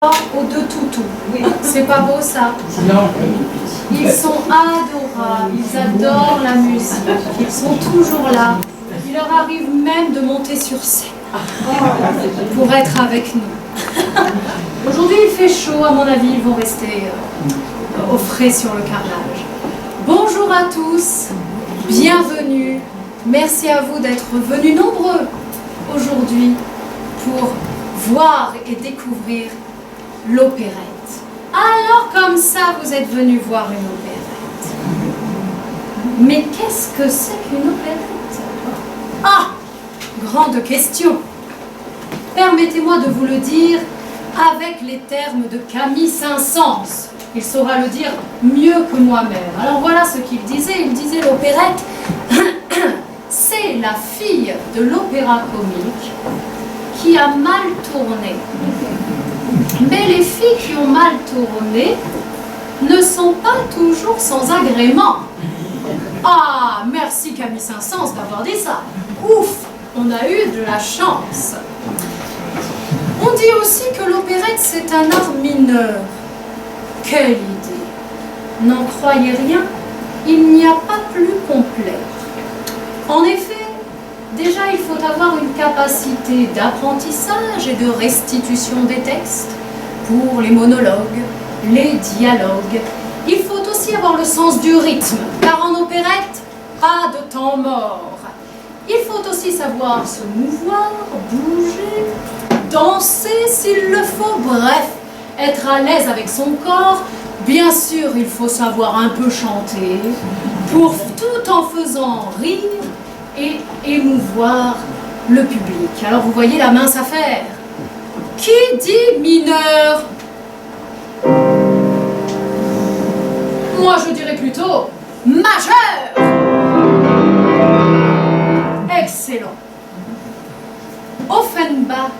Aux deux toutous. Oui. C'est pas beau ça? Ils sont adorables, ils adorent la musique, ils sont toujours là. Il leur arrive même de monter sur scène pour être avec nous. Aujourd'hui il fait chaud, à mon avis ils vont rester au frais sur le carrelage. Bonjour à tous, bienvenue, merci à vous d'être venus nombreux aujourd'hui pour voir et découvrir l'opérette. Alors comme ça, vous êtes venus voir une opérette. Mais qu'est-ce que c'est qu'une opérette? Ah, grande question. Permettez-moi de vous le dire avec les termes de Camille Saint-Saëns. Il saura le dire mieux que moi-même. Alors voilà ce qu'il disait. Il disait l'opérette, c'est la fille de l'opéra comique qui a mal tourné. Mais les filles qui ont mal tourné ne sont pas toujours sans agrément. Ah, merci Camille Saint-Saëns d'avoir dit ça. Ouf, on a eu de la chance. On dit aussi que l'opérette c'est un art mineur. Quelle idée! N'en croyez rien, il n'y a pas plus complet. En effet, déjà il faut avoir une capacité d'apprentissage et de restitution des textes pour les monologues, les dialogues. Il faut aussi avoir le sens du rythme, car en opérette, pas de temps mort. Il faut aussi savoir se mouvoir, bouger, danser s'il le faut, bref, être à l'aise avec son corps. Bien sûr, il faut savoir un peu chanter, pour tout en faisant rire et émouvoir le public. Alors vous voyez la mince affaire. Qui dit mineur? Moi je dirais plutôt majeur. Excellent. Offenbach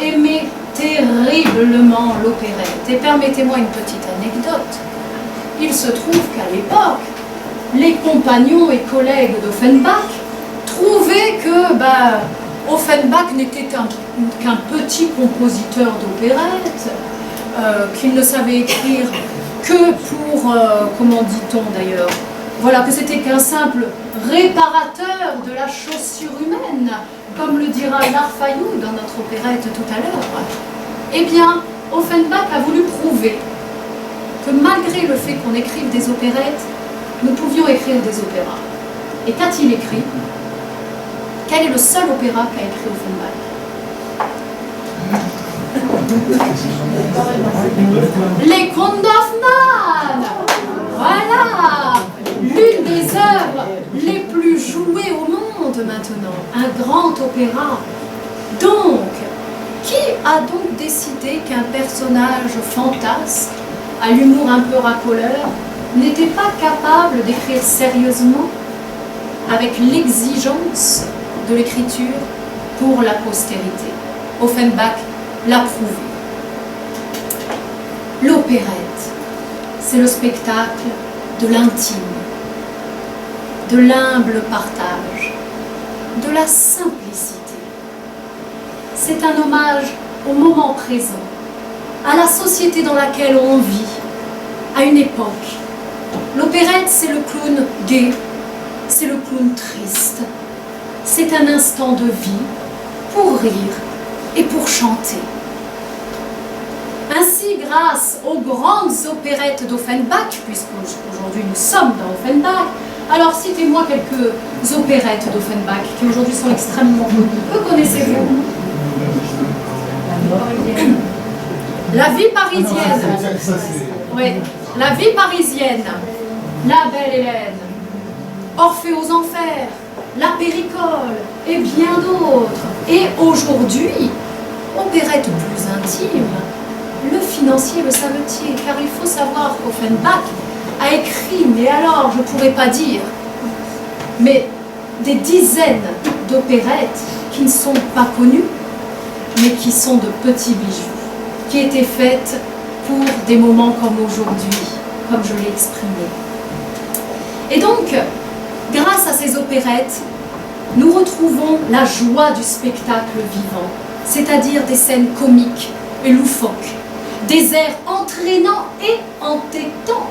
aimait terriblement l'opérette. Et permettez-moi une petite anecdote. Il se trouve qu'à l'époque, les compagnons et collègues d'Offenbach trouvaient que Offenbach n'était qu'un petit compositeur d'opérette, qu'il ne savait écrire que pour, comment dit-on d'ailleurs, voilà, que c'était qu'un simple réparateur de la chaussure humaine, comme le dira Lard Fayou dans notre opérette tout à l'heure. Eh bien, Offenbach a voulu prouver que malgré le fait qu'on écrive des opérettes, nous pouvions écrire des opéras. Et qu'a-t-il écrit? Quel est le seul opéra qu'a écrit Offenbach? Les Contes d'Hoffmann. Voilà, l'une des œuvres les plus jouées au monde maintenant, un grand opéra. Donc, qui a donc décidé qu'un personnage fantasque, à l'humour un peu racoleur, n'était pas capable d'écrire sérieusement avec l'exigence de l'écriture pour la postérité? Offenbach l'a prouvé. L'opérette, c'est le spectacle de l'intime, de l'humble partage, de la simplicité. C'est un hommage au moment présent, à la société dans laquelle on vit, à une époque. L'opérette, c'est le clown gai, c'est le clown triste. C'est un instant de vie pour rire et pour chanter. Ainsi, grâce aux grandes opérettes d'Offenbach, puisqu'aujourd'hui nous sommes dans Offenbach, alors citez-moi quelques opérettes d'Offenbach qui aujourd'hui sont extrêmement connues. Que connaissez-vous? La vie parisienne. Oui, la vie parisienne. La belle Hélène. Orphée aux enfers. La Péricole et bien d'autres. Et aujourd'hui, opérette plus intime, Le financier, le savetier, car il faut savoir qu'Offenbach a écrit, mais alors je ne pourrais pas dire, mais des dizaines d'opérettes qui ne sont pas connues, mais qui sont de petits bijoux, qui étaient faites pour des moments comme aujourd'hui, comme je l'ai exprimé. Et donc, grâce à ces opérettes, nous retrouvons la joie du spectacle vivant, c'est-à-dire des scènes comiques et loufoques, des airs entraînants et entêtants,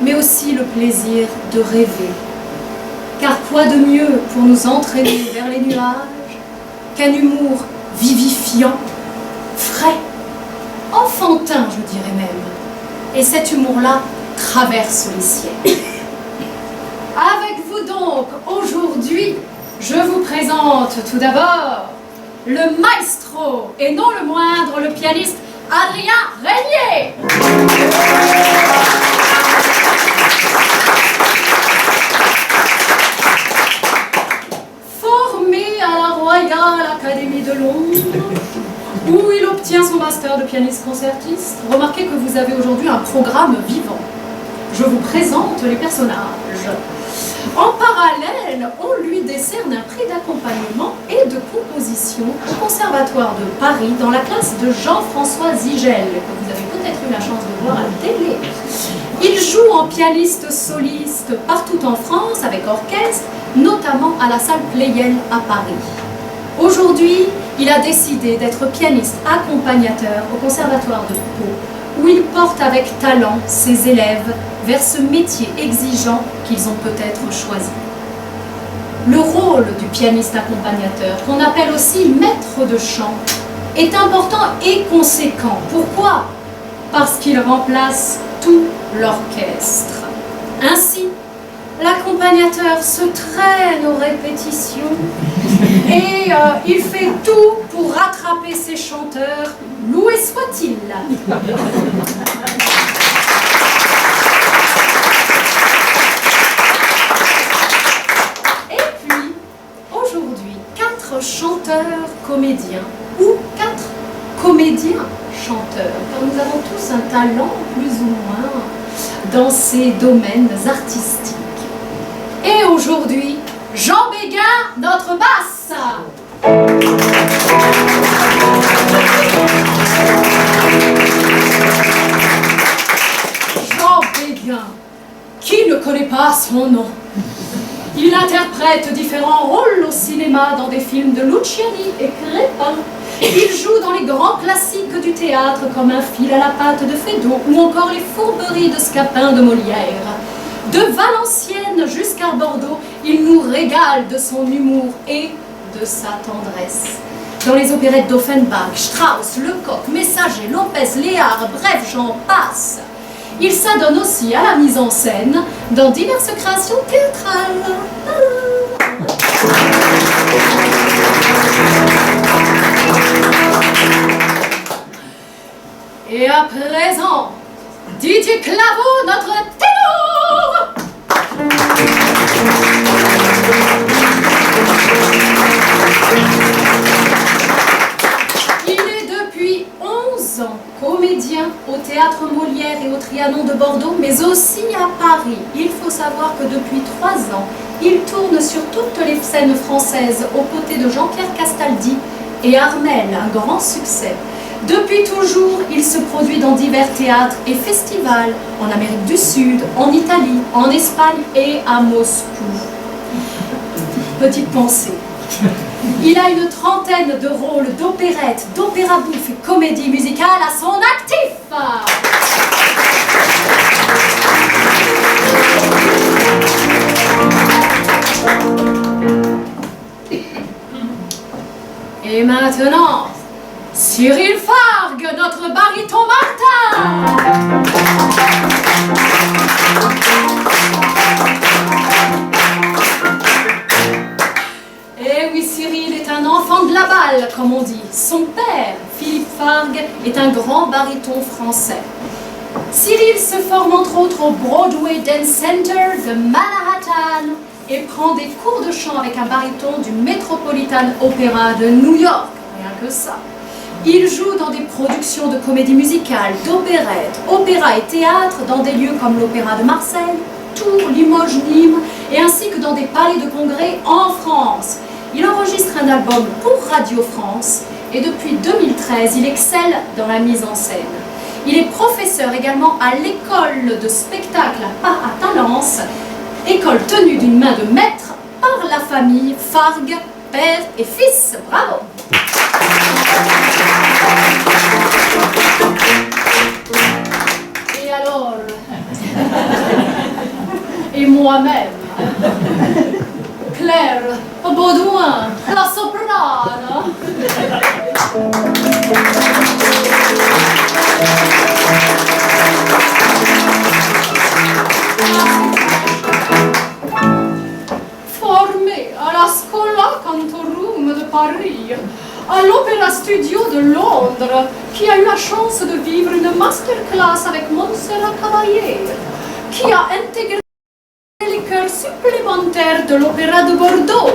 mais aussi le plaisir de rêver. Car quoi de mieux pour nous entraîner vers les nuages qu'un humour vivifiant, frais, enfantin, je dirais même. Et cet humour-là traverse les siècles. Avec vous donc, aujourd'hui, je vous présente tout d'abord le maestro, et non le moindre, le pianiste Adrien Régnier. Formé à la Royal Academy de Londres, où il obtient son master de pianiste concertiste, remarquez que vous avez aujourd'hui un programme vivant. Je vous présente les personnages. En parallèle, on lui décerne un prix d'accompagnement et de composition au Conservatoire de Paris dans la classe de Jean-François Zigel, que vous avez peut-être eu la chance de voir à la télé. Il joue en pianiste soliste partout en France avec orchestre, notamment à la salle Pleyel à Paris. Aujourd'hui, il a décidé d'être pianiste accompagnateur au Conservatoire de Pau, où il porte avec talent ses élèves vers ce métier exigeant qu'ils ont peut-être choisi. Le rôle du pianiste accompagnateur, qu'on appelle aussi maître de chant, est important et conséquent. Pourquoi? Parce qu'il remplace tout l'orchestre. Ainsi, l'accompagnateur se traîne aux répétitions et il fait tout pour rattraper ses chanteurs, loué soit-il. Et puis, aujourd'hui, 4 chanteurs comédiens ou 4 comédiens chanteurs, car nous avons tous un talent plus ou moins dans ces domaines artistiques. Et aujourd'hui, Jean Béguin, notre basse. Jean Béguin, qui ne connaît pas son nom? Il interprète différents rôles au cinéma dans des films de Luciani et Crépin. Il joue dans les grands classiques du théâtre comme Un fil à la patte de Feydeau ou encore Les fourberies de Scapin de Molière. De Valenciennes jusqu'à Bordeaux, il nous régale de son humour et de sa tendresse. Dans les opérettes d'Offenbach, Strauss, Lecoq, Messager, Lopez, Léard, bref, j'en passe. Il s'adonne aussi à la mise en scène dans diverses créations théâtrales. Et à présent, Didier Claveau, notre ténor. Il est depuis 11 ans comédien au Théâtre Molière et au Trianon de Bordeaux, mais aussi à Paris. Il faut savoir que depuis 3 ans, il tourne sur toutes les scènes françaises aux côtés de Jean-Pierre Castaldi et Armel, un grand succès. Depuis toujours, il se produit dans divers théâtres et festivals en Amérique du Sud, en Italie, en Espagne et à Moscou. Petite pensée. Il a une trentaine de rôles d'opérette, d'opéra bouffe et comédie musicale à son actif. Et maintenant, Cyril Fargue, notre baryton Martin. Eh oui, Cyril est un enfant de la balle, comme on dit. Son père, Philippe Fargue, est un grand baryton français. Cyril se forme entre autres au Broadway Dance Center de Manhattan et prend des cours de chant avec un baryton du Metropolitan Opera de New York, rien que ça. Il joue dans des productions de comédie musicale, d'opérettes, opéra et théâtre dans des lieux comme l'Opéra de Marseille, Tours, Limoges, Nîmes, et ainsi que dans des palais de congrès en France. Il enregistre un album pour Radio France et depuis 2013, il excelle dans la mise en scène. Il est professeur également à l'école de spectacle à Talence, école tenue d'une main de maître par la famille Fargue, père et fils. Bravo! moi-même. Claire Baudouin, la soprano. Formée à la Schola Cantorum de Paris, à l'Opéra Studio de Londres, qui a eu la chance de vivre une masterclass avec Montserrat Caballé, qui a intégré les chœurs supplémentaires de l'Opéra de Bordeaux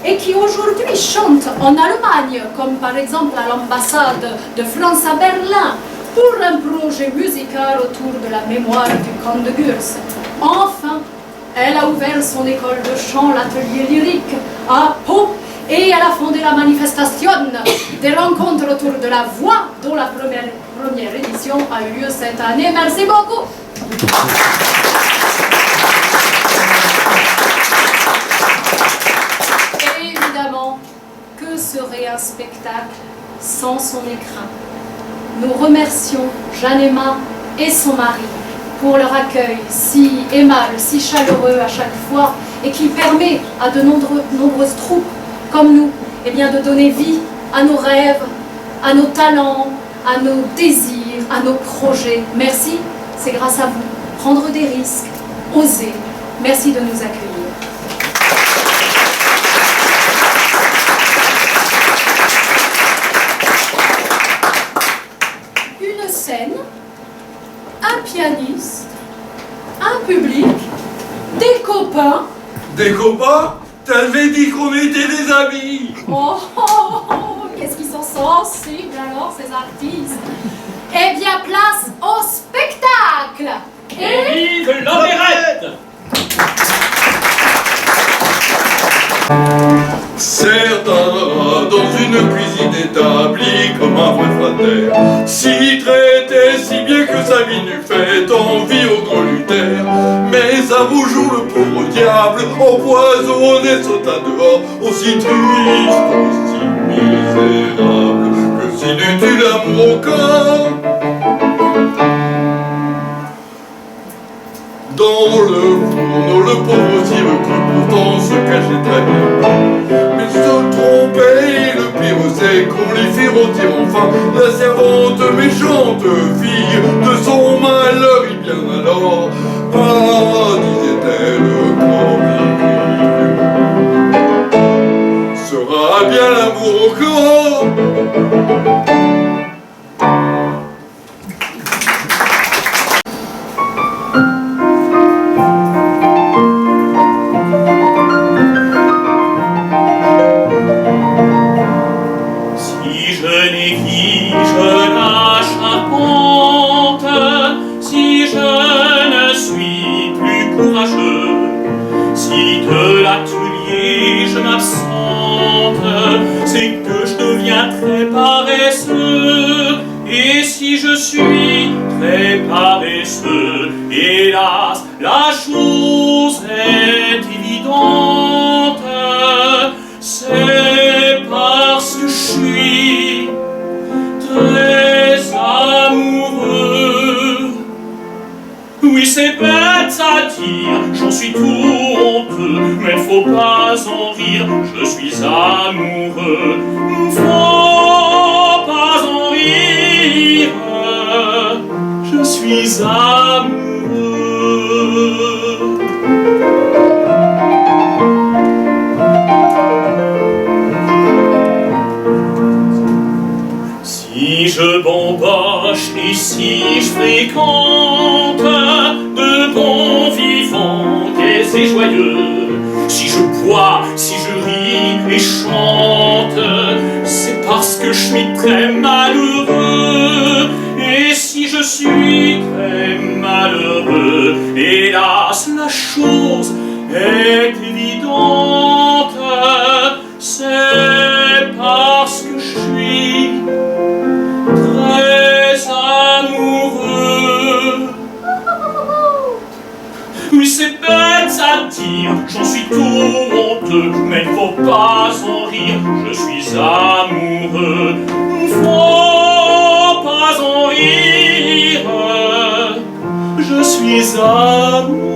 et qui aujourd'hui chante en Allemagne, comme par exemple à l'ambassade de France à Berlin, pour un projet musical autour de la mémoire du camp de Gurs. Enfin, elle a ouvert son école de chant, l'atelier lyrique, à Pau, et elle a fondé la manifestation des rencontres autour de la voix, dont la première édition a eu lieu cette année. Merci beaucoup. Et évidemment, que serait un spectacle sans son écrin? Nous remercions Jeanne-Emma et son mari pour leur accueil si aimable, si chaleureux à chaque fois, et qui permet à de nombreuses troupes comme nous, eh bien, de donner vie à nos rêves, à nos talents, à nos désirs, à nos projets. Merci, c'est grâce à vous. Prendre des risques, oser. Merci de nous accueillir. Une scène, un pianiste, un public, des copains. Des copains? T'avais dit qu'on était des amis. Oh, oh, oh, qu'est-ce qu'ils sont sensibles alors, ces artistes. Eh bien, place au spectacle. Et vive l'opérette! Certains, dans une cuisine établie comme un vrai frater, s'y traitait si bien que sa vie n'eût fait envie au gros Luther. Mais un beau jour, le pauvre diable, empoisonné, sauta dehors, aussi triste, aussi misérable, que s'il eût eu l'amour au corps. Dans le fourneau, le pauvre sire crut pourtant se cacher très bien. Mais se trompait, et le pire c'est qu'on lui fit rôtir enfin la servante méchante fille de son malheur. Et bien alors, ah, disait-elle, quand vivre sera bien l'amour encore. Si de l'atelier je m'absente, c'est que je deviens très paresseux. Et si je suis très paresseux, hélas, la chose est évidente. C'est parce que je suis très amoureux. Oui, c'est bête à dire, j'en suis tout honteux, mais faut pas en rire, je suis amoureux. Faut pas en rire, je suis amoureux. Si je bamboche et si je fréquente de bons vivants gais et joyeux, si je bois, si je ris et chante, c'est parce que je suis très malheureux. Et si je suis très malheureux, hélas, la chose est évidente. C'est parce que je suis très amoureux. Oui, c'est bête à dire, j'en suis tout honteux, mais faut pas en rire, je suis amoureux. Faut pas en rire, je suis amoureux.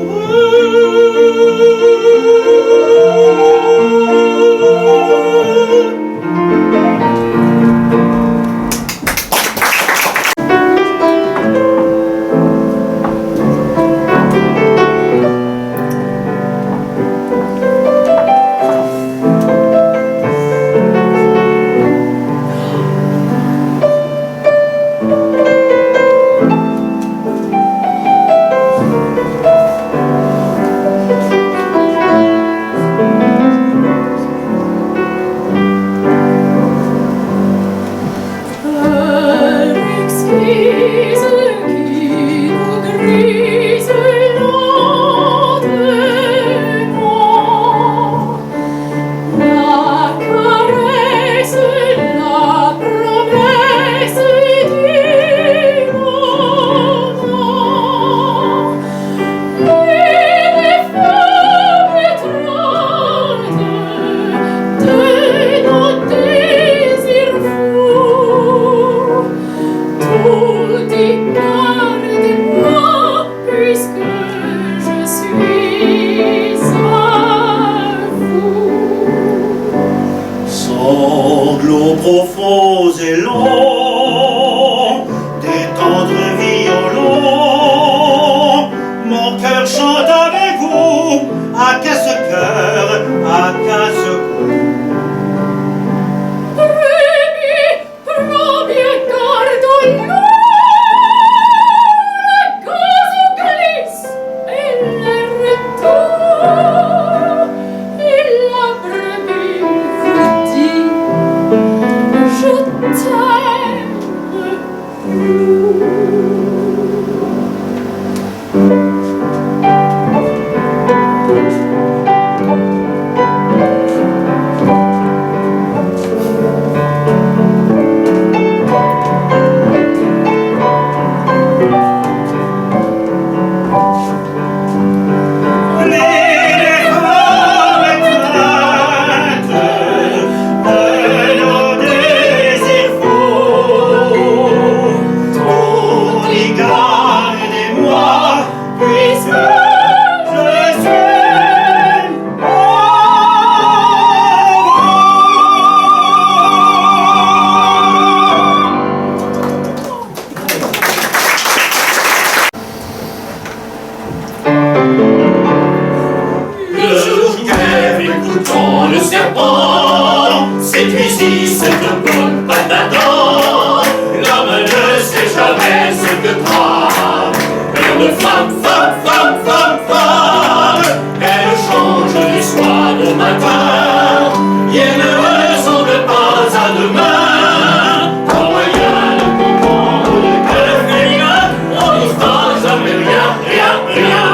vous dis gardez-moi, puisque je suis à vous. Sanglots profonds et longs, des tendres violons, mon cœur chante avec vous, à qu'est-ce cœur, à qu'est-ce cou. Proprio gardo io, la cosa glisse e l'erretto, e la brebis vous dit, je t'aime plus. Le serpent séduisit cette bonne patate. L'homme ne sait jamais ce que trame. Une femme, femme, femme, femme, femme, elle change du soir au matin. Et elle ne ressemble pas à demain. Quand rien ne comprend le cœur féminin, on n'y fera jamais rien, rien, rien.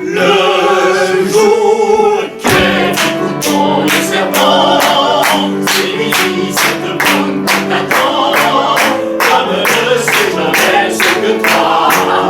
Le jour le serpent séduisit cette bonne patate. L'homme ne sait jamais ce que trame.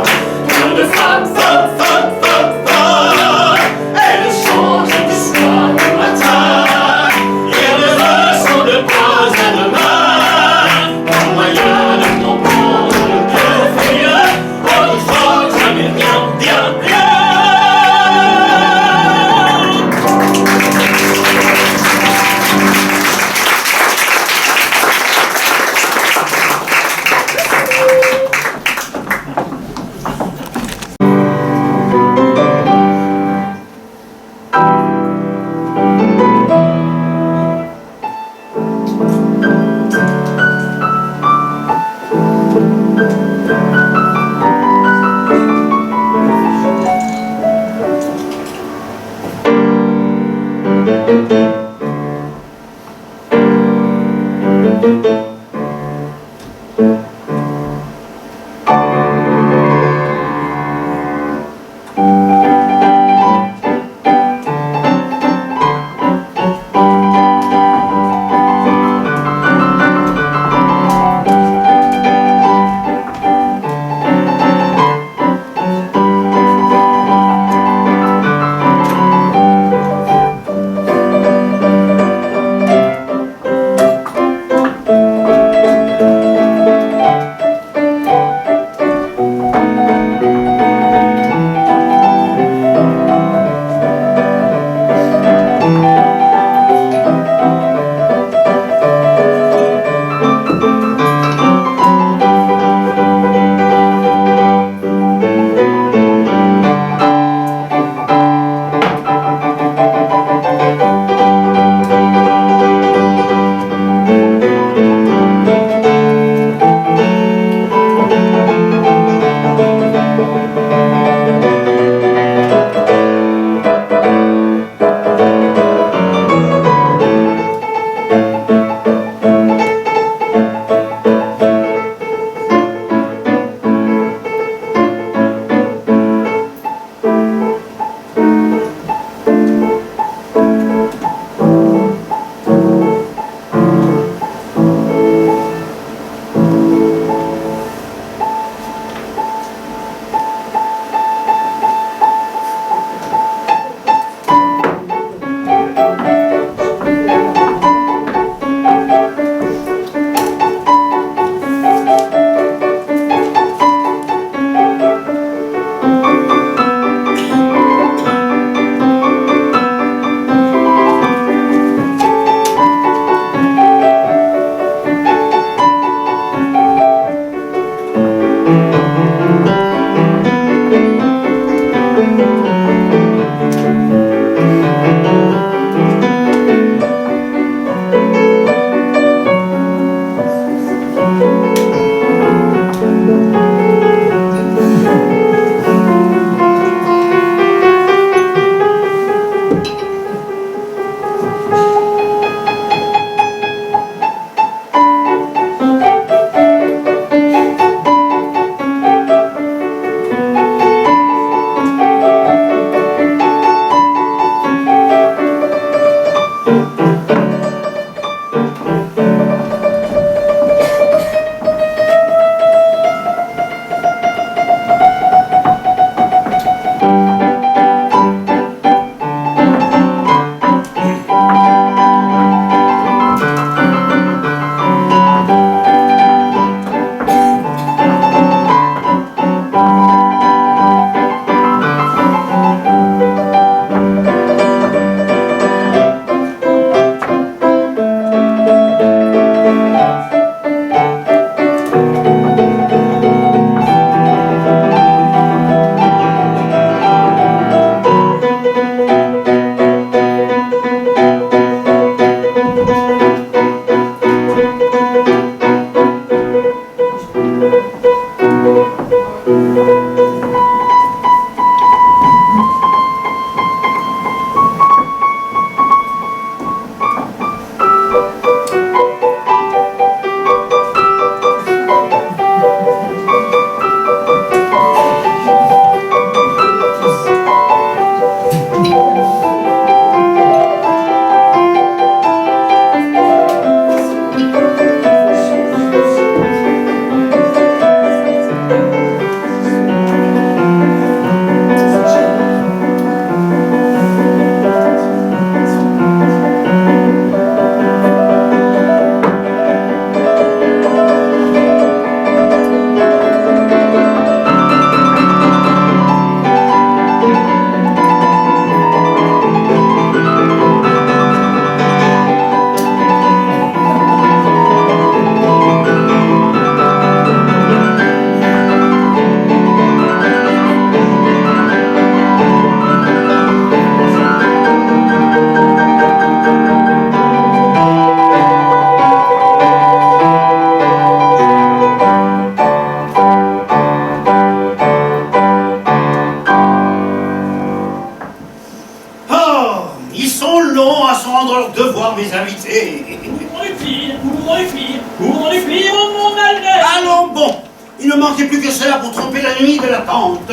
Il ne manquait plus que cela pour tromper la nuit de la tante.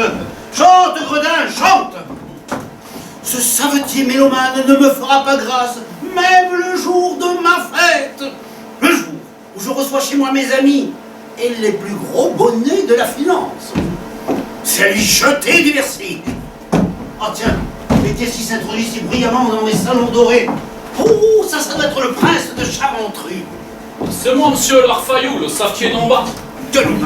Chante, Gredin, chante! Ce savetier mélomane ne me fera pas grâce, même le jour de ma fête. Le jour où je reçois chez moi mes amis et les plus gros bonnets de la finance. C'est à lui jeter du vertige. Oh tiens, mais qu'est-ce qui s'introduit si bruyamment dans mes salons dorés? Oh, ça doit être le prince de Charentrue. C'est moi, monsieur Larfayou, le savetier d'en bas. Que l'on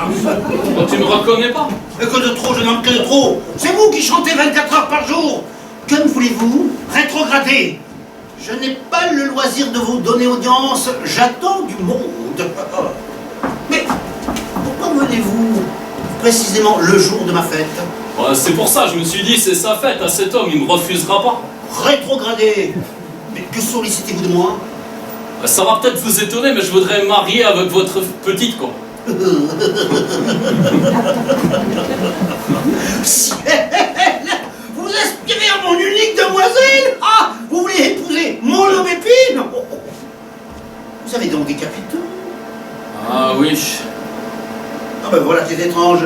Oh, tu me reconnais pas? que de trop, je n'en que de trop. C'est vous qui chantez 24 heures par jour. Que me voulez-vous? Rétrogradez. Je n'ai pas le loisir de vous donner audience. J'attends du monde. Mais pourquoi venez-vous précisément le jour de ma fête? C'est pour ça, je me suis dit, c'est sa fête à cet homme, il me refusera pas. Rétrogradez. Mais que sollicitez-vous de moi? Ça va peut-être vous étonner, mais je voudrais me marier avec votre petite, quoi. Ciel! Vous aspirez à mon unique demoiselle? Ah! Vous voulez épouser mon Lobépine? Vous avez donc des capitaux? Ah oui. Ah ben voilà, c'est étrange.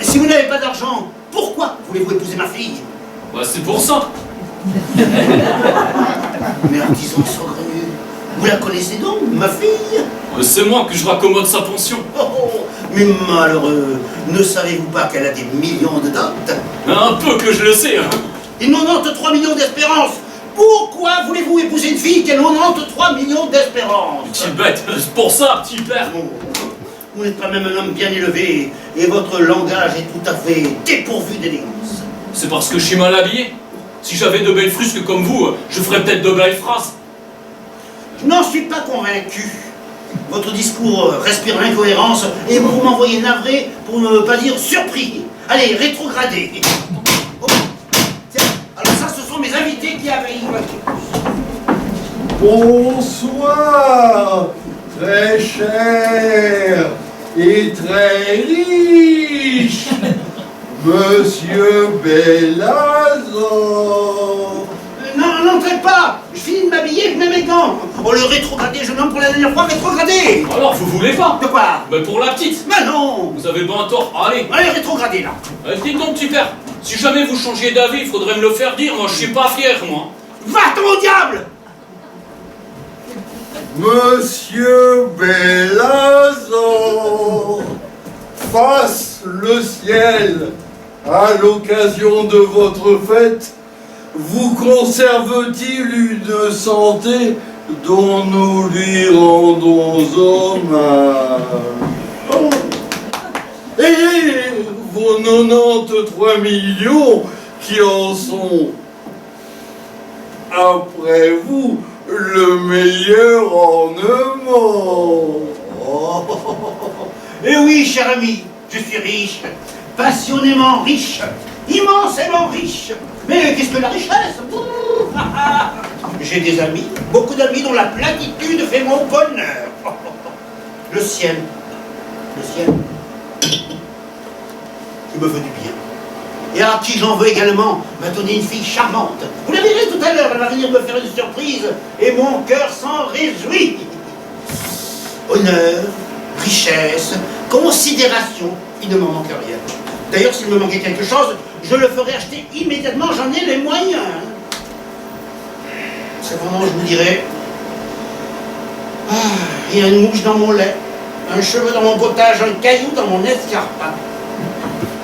Si vous n'avez pas d'argent, pourquoi voulez-vous épouser ma fille? C'est pour ça. Mais artisan saugrenu, vous la connaissez donc, ma fille? C'est moi que je raccommode sa pension. Oh, mais malheureux, ne savez-vous pas qu'elle a des millions de dots? Un peu que je le sais, hein. Et 93 millions d'espérance. Pourquoi voulez-vous épouser une fille qui a 93 millions d'espérance? Petit bête, c'est pour ça, petit père. Oh, vous n'êtes pas même un homme bien élevé, et votre langage est tout à fait dépourvu d'élégance. C'est parce que je suis mal habillé. Si j'avais de belles frusques comme vous, je ferais peut-être de belles phrases. Je n'en suis pas convaincu. Votre discours respire l'incohérence, et vous m'envoyez navré pour ne pas dire surpris. Allez, rétrogradez. Oh, tiens, alors ça, ce sont mes invités qui avaient Bonsoir, très cher et très riche, Monsieur Bellazor. Non, n'entrez pas. Je finis de m'habiller, je mets mes gants. Oh, le rétrogradé, je nomme pour la dernière fois rétrogradé. Alors, vous voulez pas? De quoi? Mais pour la petite. Mais non. Vous avez bien tort. Allez. Allez, rétrogradé, là. Dites donc, petit père, si jamais vous changez d'avis, il faudrait me le faire dire. Moi, je suis pas fier, moi. Va-t'en au diable. Monsieur Bellazor, fasse le ciel, à l'occasion de votre fête, vous conserve-t-il une santé dont nous lui rendons hommage? Et vos 93 millions qui en sont, après vous, le meilleur ornement. Oh. Eh oui, cher ami, je suis riche, passionnément riche, immensément riche. Mais qu'est-ce que la richesse? J'ai des amis, beaucoup d'amis dont la platitude fait mon bonheur. Le ciel, qui me veut du bien. Et à qui j'en veux également m'a donné une fille charmante. Vous la verrez tout à l'heure, elle va venir me faire une surprise et mon cœur s'en réjouit. Honneur, richesse, considération, il ne me manque rien. D'ailleurs, s'il me manquait quelque chose, je le ferais acheter immédiatement, j'en ai les moyens. Cependant, je vous dirais, il y a une mouche dans mon lait, un cheveu dans mon potage, un caillou dans mon escarpin.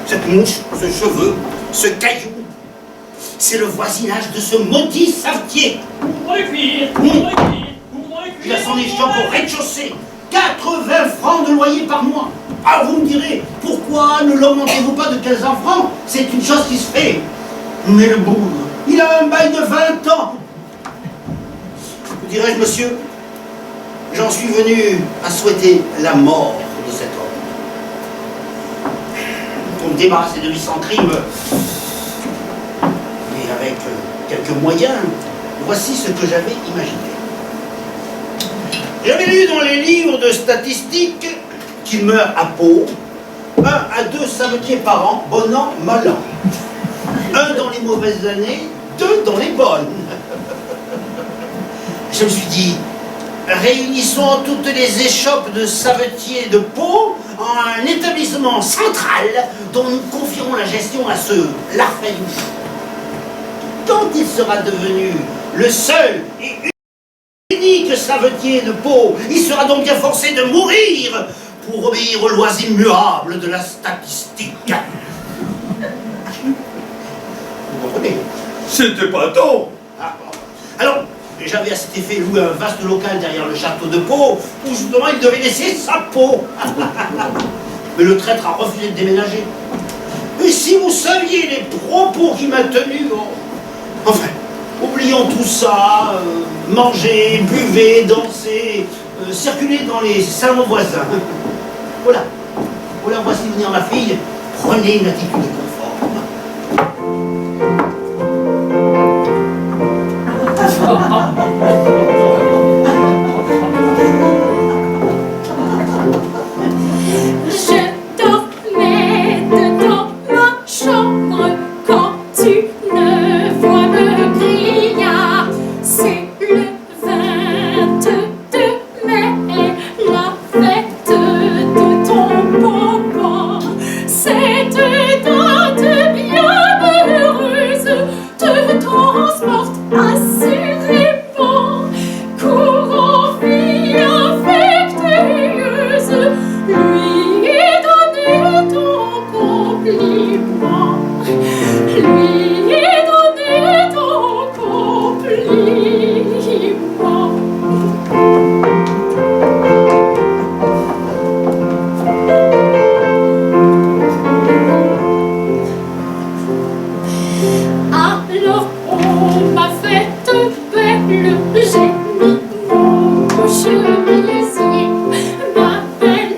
Cette mouche, ce cheveu, ce caillou, c'est le voisinage de ce maudit savetier. Il a son échéant au rez-de-chaussée, 80 francs de loyer par mois. Ah, vous me direz, pourquoi ne l'augmentez-vous pas de 15 francs? C'est une chose qui se fait. Mais le bougre, il a un bail de 20 ans. Vous dirais-je, monsieur, j'en suis venu à souhaiter la mort de cet homme. Pour me débarrasser de lui sans crime, et avec quelques moyens, voici ce que j'avais imaginé. J'avais lu dans les livres de statistiques qu'il meurt à Pau, 1 à 2 savetiers par an, bon an, mal an. 1 dans les mauvaises années, 2 dans les bonnes. Je me suis dit, réunissons toutes les échoppes de savetiers de Pau en un établissement central dont nous confierons la gestion à ce Larfay. Quand il sera devenu le seul et unique savetier de Pau, il sera donc bien forcé de mourir pour obéir aux lois immuables de la statistique. Vous comprenez? C'était pas tôt. Ah, bon. Alors, j'avais à cet effet loué un vaste local derrière le château de Pau, où justement il devait laisser sa peau. Mais le traître a refusé de déménager. Et si vous saviez les propos qu'il m'a tenus, enfin, oublions tout ça, manger, buvez, danser, circuler dans les salons voisins. Voilà, voilà, voici venir ma fille, prenez une attitude conforme. Je dormais dans ma chambre quand une voix me cria. C'est le 22 mai, la fête de ton papa. Cette date bien heureuse te transporte assurément. Courant fille affectueuse, lui donner ton compliment. Lui donner ton compliment. Alors on m'a fait belle, j'ai mis mon chemisier, ma belle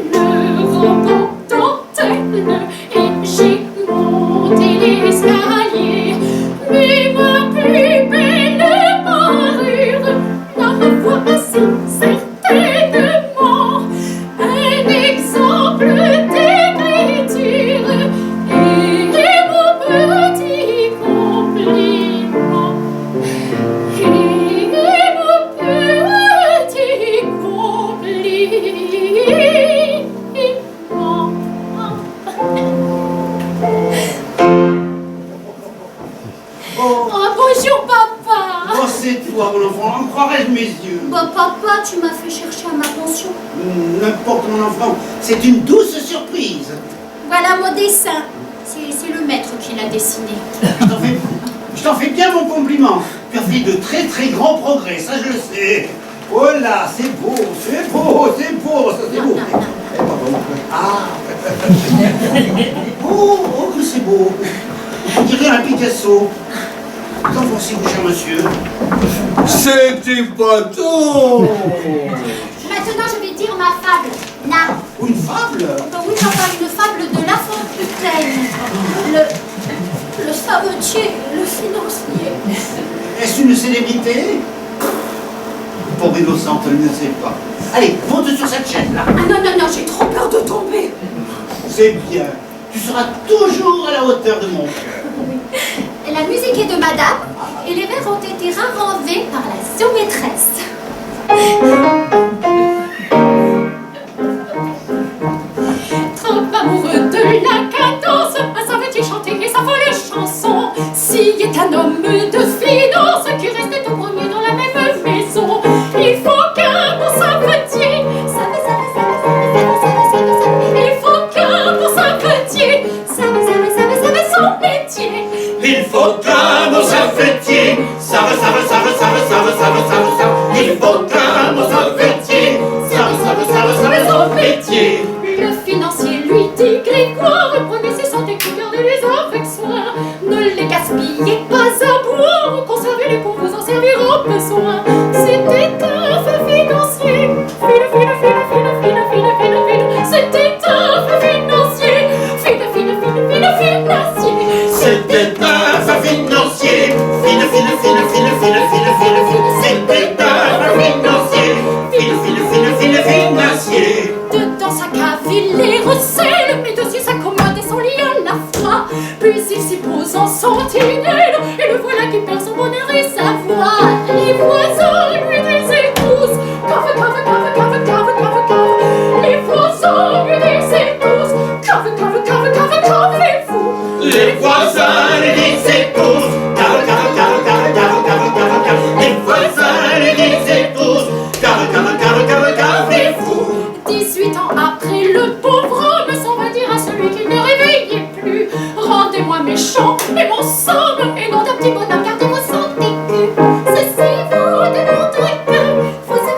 robe en dentelle, et j'ai monté l'escalier. Mais ma plus belle parure, la voici certainement, un exemple d'écriture et mon petit compliment. Et mon petit compliment. Oh, Oh, bonjour papa. oh c'est toi, mon enfant, en croirais-je mes yeux? Bah papa, tu m'as fait chercher à ma pension. N'importe, mon enfant, c'est une douce surprise. Voilà mon dessin. C'est le maître qui l'a dessiné. Je t'en fais bien mon compliment. Tu as fait de très très grands progrès, ça je le sais. Oh là, c'est beau, c'est beau, c'est beau, ça c'est beau. Ah. Oh, que c'est beau. On dirait un Picasso. Qu'en pensez-vous, cher monsieur? C'était pas tôt. Maintenant, je vais dire ma fable. Là. Une fable? Bah oui, papa, une fable de La Fontaine. Le savetier, le financier. Est-ce une célébrité? Pauvre innocente, elle ne sait pas. Allez, monte sur cette chaise-là. Ah non, non, non, j'ai trop peur de tomber. C'est bien. Tu seras toujours à la hauteur de mon cœur. La musique est de madame et les vers ont été ravivés par la sous-maîtresse. Trop amoureux de la cadence, un savetier chanter sa folle chanson. S'il est un homme de finance qui reste au premier dans la même maison, il faut qu'un bon savetier, il faut qu'un bon savetier, son métier. Il faut qu'un bon savetier savent. Il faut qu'un bon savetier savent son métier. Le financier lui dit Grégoire, prenez ces santé que gardez-les avec soin. Ne les gaspillez pas à boire, conservez-les pour vous en servir au besoin. C'était un feu financier, c'était un feu financier, financier. C'était un feu financier, financier. Dedans sa cave, il les recèle, mais dessus sa commode et son lit à la fois. Puis il s'y pose en sentinelle, et le voilà qui perd son bonheur et sa voix. Les voisins lui disaient tous qu'en fait méchant et mon sang, et non d'un petit bonhomme, gardez vos santé cul. Ceci vous démontre que ceci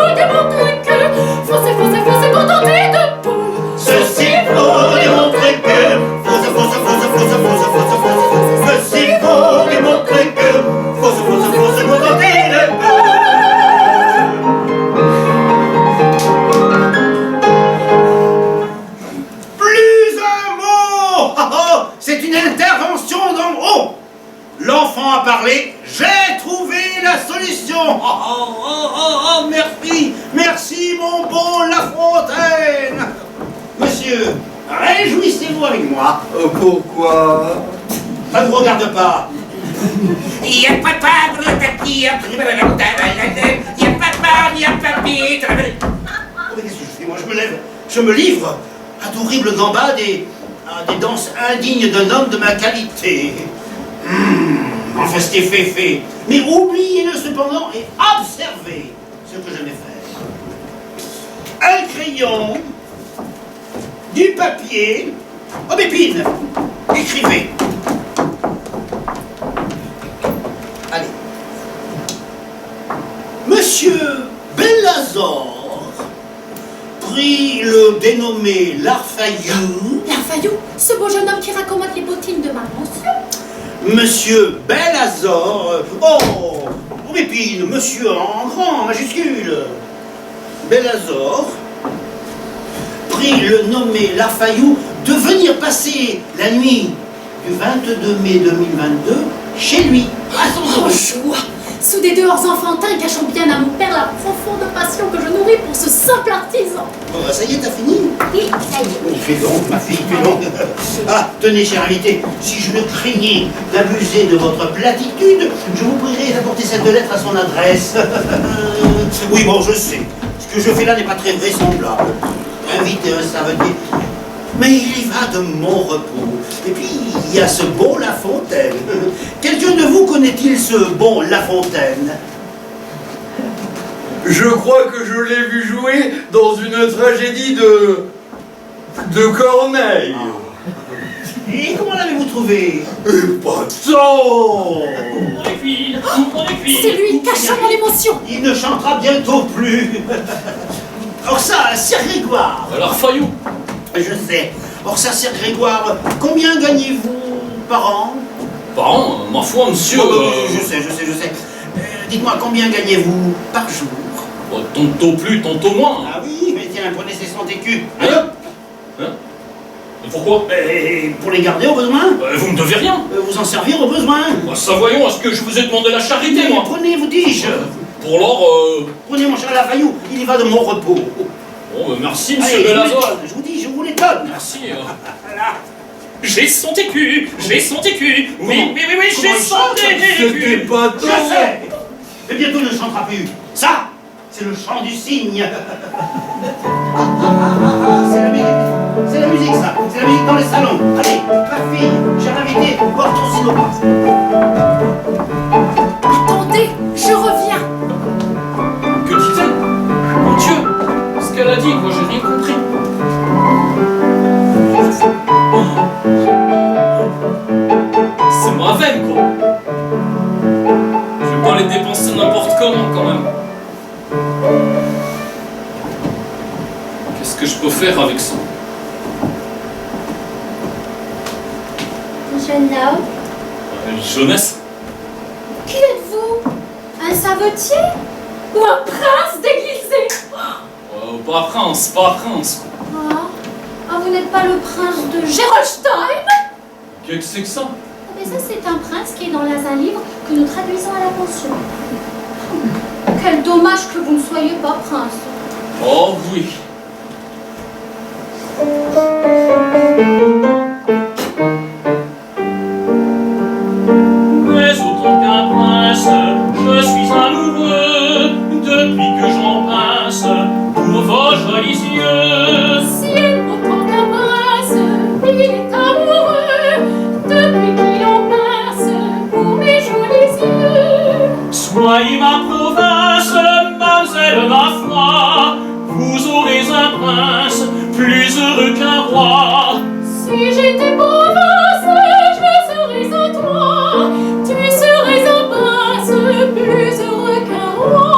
vous démontre que contentez de peu. Ceci pour démontrer que ceci pour démontrer que contenter de peu. Plus un mot. C'est une intervention d'en haut. L'enfant a parlé, j'ai trouvé la solution. Merci mon bon La Fontaine. Monsieur, réjouissez-vous avec moi. Pourquoi? Ça ne vous regarde pas. Il n'y a pas de part pour le tapis, il n'y a pas de part, il n'y a pas de papier. Oh, mais qu'est-ce que je fais? Moi, je me lève, je me livre à d'horribles gambades et à des danses indignes d'un homme de ma qualité. Enfin, c'était fait. Mais oubliez-le cependant et observez ce que je vais faire. Un crayon, du papier, Aubépine, écrivez. Allez. Monsieur Bellazor prit le dénommé Larfayou. Larfayou, ce beau jeune homme qui raccommode les bottines de ma pension. Monsieur Bellazor, Aubépine, monsieur en grand, majuscule. Bellazor prit le nommé Larfayou de venir passer la nuit du 22 mai 2022 chez lui, à son Oh, joie! Sous des dehors enfantins cachant bien à mon père la profonde passion que je nourris pour ce simple artisan. Bon, ça y est, t'as fini? Oui, ça y est. Fais donc, ma fille, fais donc. Ah, tenez, cher invité, si je ne craignais d'abuser de votre platitude, je vous prierai d'apporter cette lettre à son adresse. Oui, bon, je sais. Ce que je fais là n'est pas très vraisemblable. Inviter un savetier. Mais il y va de mon repos. Et puis, il y a ce bon La Fontaine. Quelqu'un de vous connaît-il ce bon La Fontaine? Je crois que je l'ai vu jouer dans une tragédie de Corneille. Et comment l'avez-vous trouvé? Pas tant. C'est lui, cachant mon émotion. Il ne chantera bientôt plus. Or ça, Sir Grégoire. Alors, Fayou, Je sais. Or ça, Sir Grégoire, combien gagnez-vous par an? par an, ma foi, monsieur. Je sais. Dites-moi, combien gagnez-vous par jour? Tantôt plus, tantôt moins. Ah oui, mais tiens, prenez ces 100 écus. Hein? Allez hop. Et pourquoi? Et pour les garder au besoin? Vous me devez rien. Vous en servir au besoin? Ça, voyons, est-ce que je vous ai demandé la charité, moi? Prenez, vous dis-je. Pour l'or, Prenez mon cher Larfayou, il y va de mon repos. bon, merci, monsieur Allez, Bellazor. je vous dis, je vous les donne. Merci. Voilà. J'ai son écu, j'ai son écu. Oui, j'ai Comment son C'était écu. pas Je tant. sais. Et bientôt il ne chantera plus. Ça, c'est le chant du cygne. C'est la musique. C'est la musique, ça. C'est la musique dans les salons. Allez, ma fille, chère invitée, porte ton sinopas. Attendez, je reviens. Que dit-elle? Mon Dieu, ce qu'elle a dit, moi j'ai rien compris. C'est ma veine, quoi. Je vais pas les dépenser n'importe comment, quand même. Qu'est-ce que je peux faire avec ça? Jeune homme, Jeunesse? qui êtes-vous? Un savetier? Ou un prince déguisé? Pas prince, pas prince. Ah, vous n'êtes pas le prince de Gerolstein? Qu'est-ce que c'est que ça? Mais ça, c'est un prince qui est dans un livre que nous traduisons à la pension. Quel dommage que vous ne soyez pas prince. Oh oui. Mais autant qu'un prince, je suis amoureux depuis que j'embrasse pour vos jolis yeux. Si autant qu'un prince, il est amoureux depuis qu'il embrasse pour mes jolis yeux. Soyez ma province, mademoiselle, ma foi, vous aurez un prince plus heureux qu'un roi. Si j'étais pauvasse, je serais à toi. Tu serais un prince plus heureux qu'un roi.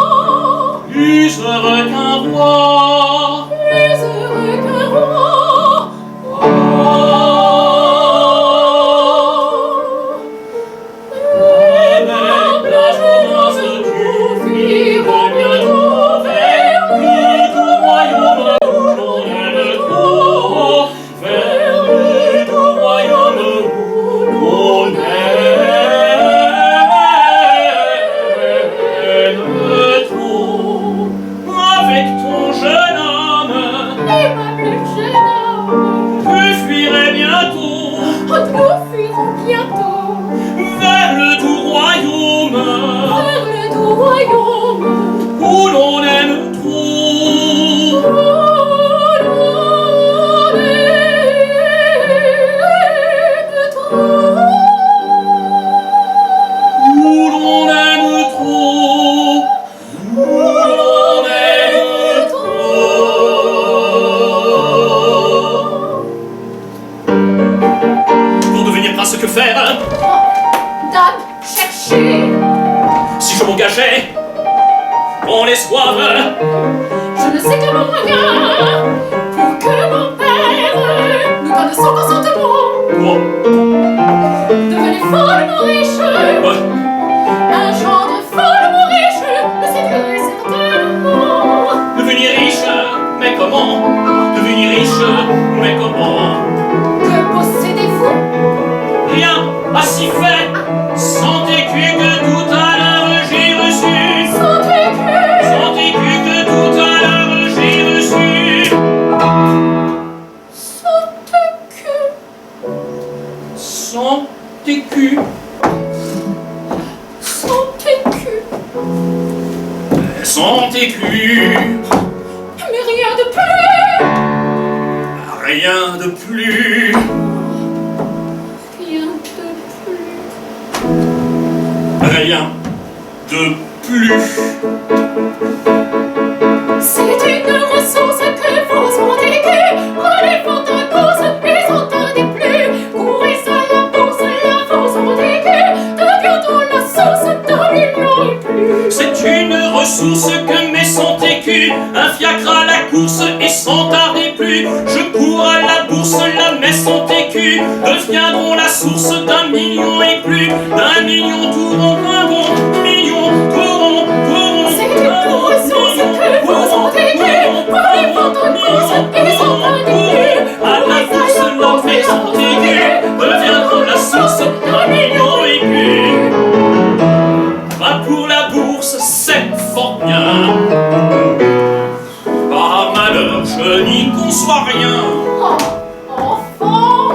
Plus heureux qu'un roi. Plus heureux qu'un roi. Et même la jeunesse du vivre bientôt vers le doux royaume où l'on aime trop, vers le doux royaume où l'on aime trop. Avec ton jeune homme, Et ma plus jeune homme, tu fuirais bientôt nous fuirons bientôt vers le doux royaume vers le doux royaume. où l'on aime trop. Où l'on aime trop. Où l'on aime trop. Pour devenir prince, que faire? Dame, cherchez. Si je m'engageais en les soives, Je ne sais quel moyen pour que mon père nous donne son consentement. oh, Devenez follement riche, ouais, un gendre follement riche, le séduirait certainement. devenir riche, mais comment? Devenir riche, mais comment? Que possédez-vous? Rien à s'y fait, sans écu que tout à l'heure j'ai reçu. Sans écu, Sans écu que tout à l'heure j'ai reçu. sans écu, Sans écu, sans écu, sans écu, mais rien de plus, rien de plus, rien de plus. rien de plus. C'est une ressource que vous indiquez. Prenez votre cause et entendez plus. Courez à la bourse, la vous indiquez. Deviendront la source d'un million et plus. C'est une ressource que mes 100 écus, un fiacre à la course et sans tarder plus. Je cours à la bourse, la mes 100 écus deviendront la source d'un million et plus. D'un million tout rond, un rond, million tout rond, C'est une ressource que vous indiquez. Prenez votre cause et entendez plus. à la course, la mes 100 écus deviendront la source d'un million et plus. Va pour la bourse, c'est fort bien. Par malheur, je n'y conçois rien. Oh, enfant,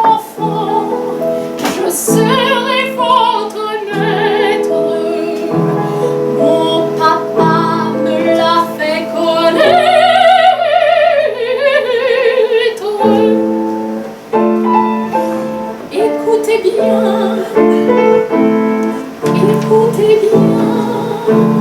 enfant, je serai votre maître. Mon papa me l'a fait connaître. Écoutez bien, écoutez bien.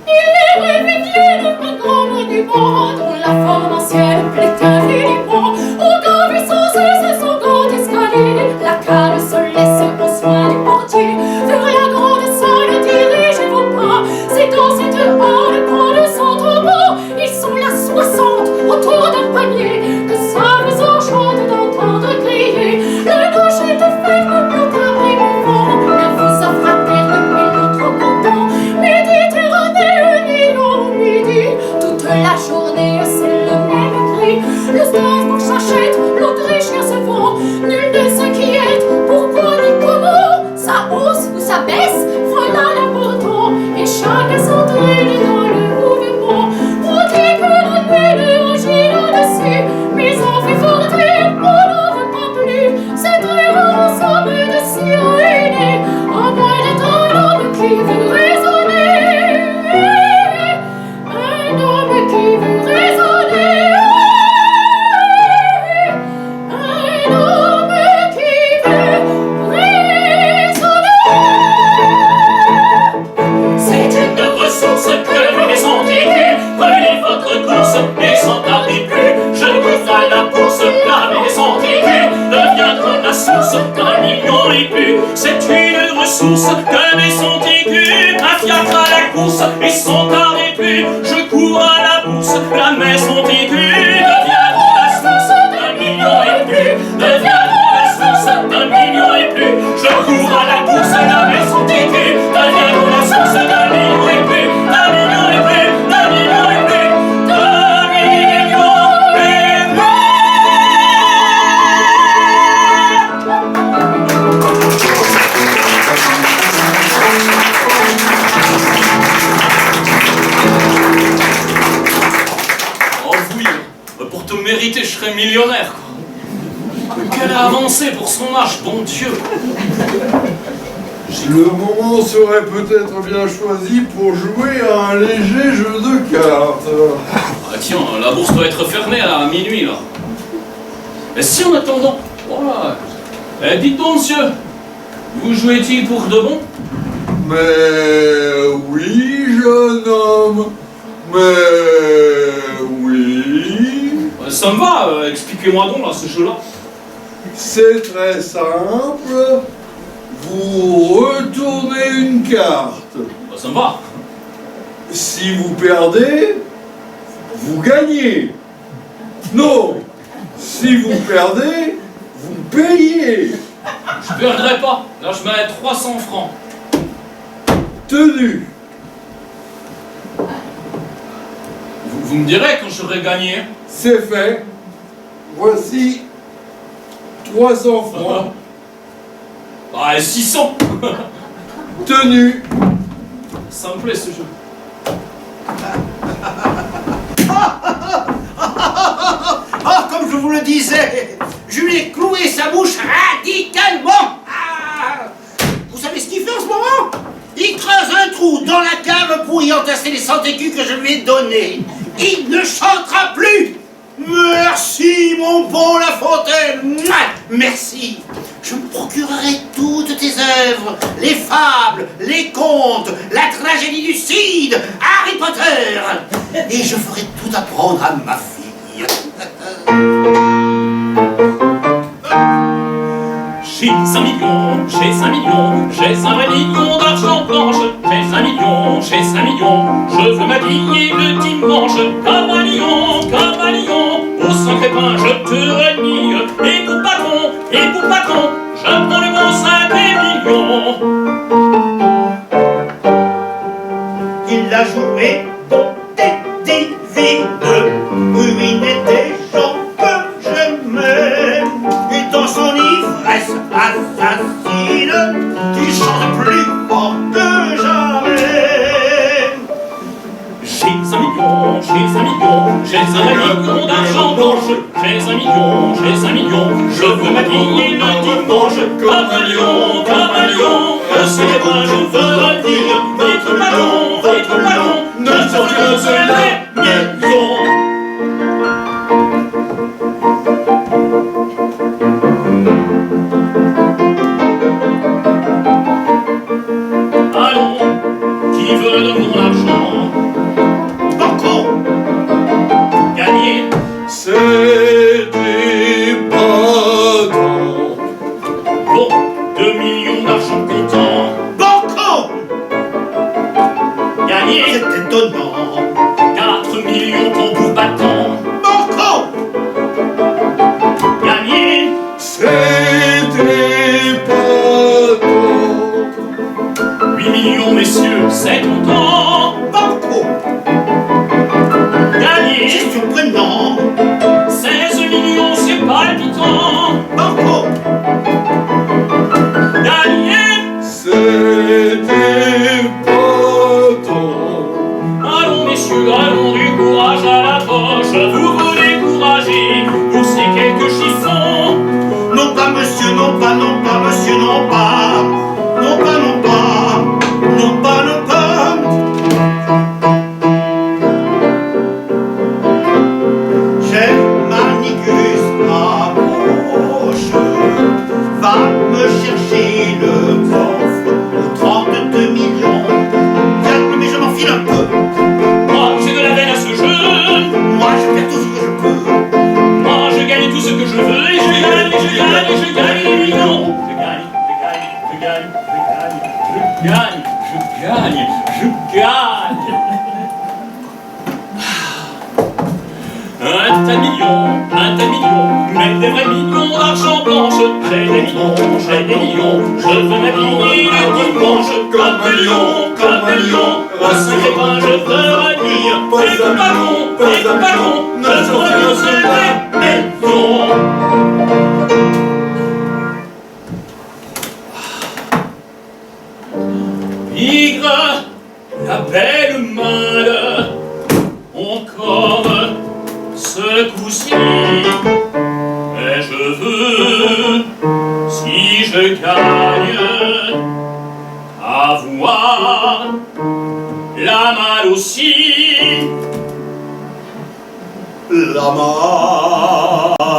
Il est réveillé un grand monument dont la forme ancienne plaît infiniment. On gravit sans cesse son grand escalier. La cale se laisse au soin du portier. Vers la grande salle dirigez vos pas. C'est dans cette halle qu'on ne s'entend pas. Ils sont là 60 autour d'un panier que ça vous enchante d'entendre crier. Le gauche est ferme, l'autre abrite le vent. L'un vous a fraternel et l'autre content. Méditerranée, Nil au midi. Toute la journée c'est le même cri. Le Strasbourg s'achète, l'Autrichien se vend. Nul ne s'inquiète, pourquoi ni comment. Ça hausse ou ça baisse, voilà l'important. Et chacun s'entraîne dans le mouvement. On dit que la nuit agit là-dessus. Mais on fait forter, on n'en veut pas plus. C'est très rare en somme de s'y ruiner. À moins d'être un homme qui veut raisonner. Un homme qui veut raisonner. y plus. C'est une ressource que met son écu. Un fiacre à la course et son quart n'est plus. Je cours à la bourse, la maison écu. Deviendront la source d'un million et plus. Deviendront la source d'un million et plus. Je cours à la bourse, la maison écu. Deviendront la source d'un million et plus. D'un million et plus. D'un million et plus. D'un million et plus. Oh oui, pour te mériter, je serais millionnaire, quoi. Quelle avancée pour son âge, bon Dieu. Le moment serait peut-être bien choisi pour jouer à un léger jeu de cartes. Ah tiens, la bourse doit être fermée à minuit, là. Mais si en attendant... Voilà. Eh, dites donc, monsieur, vous jouez-il pour de bon? Mais oui, jeune homme. Mais oui. Ça me va, expliquez-moi donc, là, ce jeu-là. C'est très simple. Vous retournez une carte. Ça me va. Si vous perdez, vous gagnez. Non, si vous perdez, vous payez. Je perdrai pas. Là, je mets 300 francs. Tenu. Vous me direz quand j'aurai gagné. C'est fait. Voici 300 francs. Ah, 600. Tenu. Ça me plaît, ce jeu. Ah, comme je vous le disais, je lui ai cloué sa bouche radicalement. Ah, vous savez ce qu'il fait en ce moment? Il creuse un trou dans la cave pour y entasser les 100 écus que je lui ai donnés. Il ne chantera plus. Merci, mon bon La Fontaine. Mouah, merci. Je me procurerai toutes tes œuvres, les fables, les contes, la tragédie du Cid, Harry Potter. Et je ferai tout apprendre à ma fille. J'ai 5 millions, j'ai 5 millions, j'ai 5 vrais millions d'argent blanche. J'ai 5 millions, j'ai 5 millions, je veux m'habiller le dimanche. Camalion, camalion, au Saint-Crépin je te renie. Et pour patron, je prends le bon 5 millions. Il a joué bonté divine, ruiné des gens que j'aimais. Et dans son ivresse assassine, il chante plus fort que jamais. J'ai 5 millions, j'ai 5 millions, j'ai 5 millions d'argent blanche. J'ai 5 millions, j'ai 5 millions, je veux m'habiller le dimanche. Camalion, camalion, au Saint-Crépin je veux revenir. Votre patron, ne sont que les maisons. Allons, qui veut de mon argent? Banco, Gagné, C'était pas tant. bon, 2 millions d'argent comptant. banco, Gagné, c'est étonnant. 4 millions tambour battant. Banco, Gagné, C'était pas tant. 8 millions messieurs, c'est content. banco, Gagné, c'est surprenant. 16 millions, c'est palpitant. Banco, Gagné, C'était pas tant. allons messieurs, allons du courage à la poche. Vous vous découragez pour ces quelques chiffons. non pas monsieur, non pas, non pas monsieur, non pas. Non pas, non pas, non pas, non pas. Chef Manicus à gauche, va me chercher le coffre aux 32 millions. Calme, mais je m'enfile un peu. Moi, j'ai de la veine à ce jeu. Moi, je fais tout ce que je peux. Moi, je gagne tout ce que je veux et je gagne les millions. un tel million, mais des vrais millions d'argent blanche. J'ai des millions, je veux m'habiller le dimanche. Comme un lion, un sacré pain, je veux revenir. Et le patron, ne se fait des millions. Bigre, la belle malle, encore ce coup-ci, mais je veux, si je gagne, avoir la malle aussi. La malle.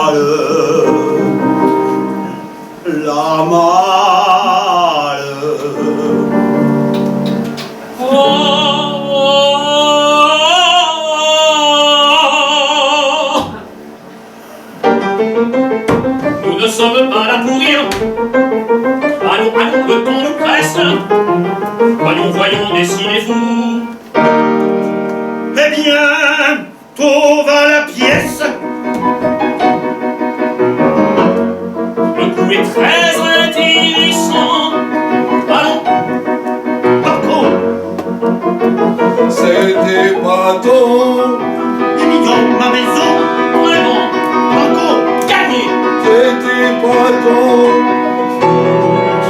Nous ne sommes pas là pour rien. Allons, le temps nous presse. Voyons, dessinez-vous. Eh bien, tôt va la pièce. Le coup est très intéressant. Allons. Marco, C'était pas ton, des millions, ma maison. Vraiment, Marco, gagné. c'était pas ton,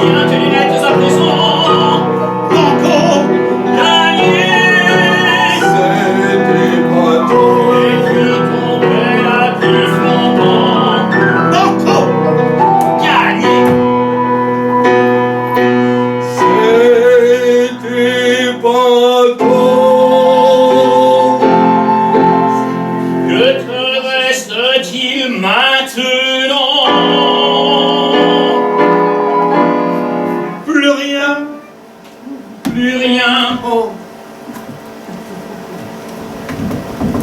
Tiens tes lunettes à présent. Marco, Gagné. c'était pas ton, Et que tombait la pluie flambant. Marco, Gagné. c'était pas ton. Que te reste-t-il maintenant? plus rien. Plus rien. Oh,